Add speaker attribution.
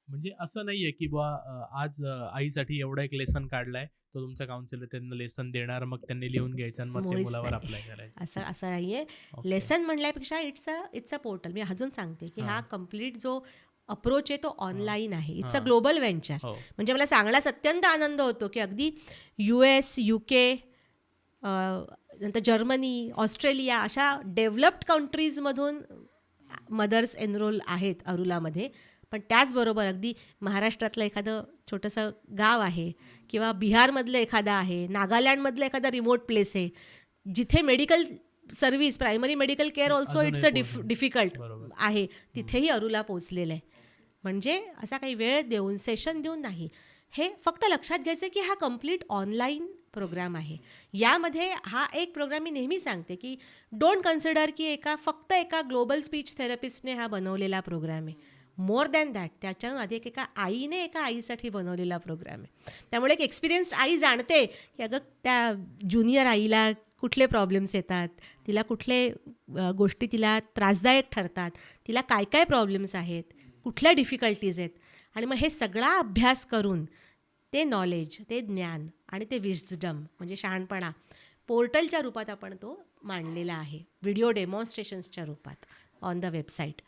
Speaker 1: म्हणजे असं नाहीये, की आज आईसाठी एवढा एक लेसन काढलाय, तो तुमचा काउन्सिलर त्यांना लेसन देणार, मग त्यांनी लिहून घ्यायचं आणि मग ते
Speaker 2: मुळीच
Speaker 1: मुलावर
Speaker 2: नाही.
Speaker 1: अप्लाय करायचं.
Speaker 2: असं असं नाही आहे.
Speaker 1: ओके.
Speaker 2: लेसन म्हणल्यापेक्षा इट्स अ पोर्टल. मी अजून सांगते की हा
Speaker 1: हां,
Speaker 2: कंप्लीट जो अप्रोच आहे तो
Speaker 1: हां,
Speaker 2: ऑनलाईन आहे. इट्स अ
Speaker 1: हां.
Speaker 2: Global venture.
Speaker 1: हो.
Speaker 2: म्हणजे मला सांगण्यास अत्यंत आनंद होतो की अगदी US, UK, नंतर जर्मनी, ऑस्ट्रेलिया अशा डेव्हलप्ड कंट्रीजमधून मदर्स एनरोल आहेत अरुलामध्ये. पण त्याचबरोबर अगदी महाराष्ट्रातलं एखादं छोटंसं गाव आहे किंवा बिहारमधलं एखादं आहे, नागालँडमधलं एखादा रिमोट प्लेस आहे, जिथे medical service, primary medical care also
Speaker 1: अजूनही
Speaker 2: इट्स अ
Speaker 1: पोहोचून.
Speaker 2: डिफिकल्ट
Speaker 1: बरोबर.
Speaker 2: आहे.
Speaker 1: हं.
Speaker 2: तिथेही अरुला पोचलेलं आहे. म्हणजे असा काही वेळ देऊन, सेशन देऊन नाही. हे फक्त लक्षात घ्यायचं की हा कंप्लीट ऑनलाईन प्रोग्राम आहे. यामध्ये हा एक प्रोग्राम मी नेहमी सांगते की डोंट कन्सिडर की फक्त एका ग्लोबल स्पीच थेरपिस्टने हा बनवलेला प्रोग्राम आहे. मोर दॅन दॅट, त्याच्याहून आधी एका आईने एका आईसाठी बनवलेला प्रोग्राम आहे. त्यामुळे एक एक्सपिरियन्स्ड आई जाणते की अगं त्या ज्युनियर आईला कुठले प्रॉब्लेम्स येतात, तिला कुठले गोष्टी तिला त्रासदायक ठरतात, तिला काय काय प्रॉब्लेम्स आहेत, कुठल्या डिफिकल्टीज आहेत. आणि मग हे सगळा अभ्यास करून ते नॉलेज, ते ज्ञान आणि ते विस्डम म्हणजे शहाणपणा पोर्टलच्या रूपात आपण तो मांडलेला आहे, व्हिडिओ डेमॉन्स्ट्रेशन्सच्या रूपात ऑन द वेबसाईट.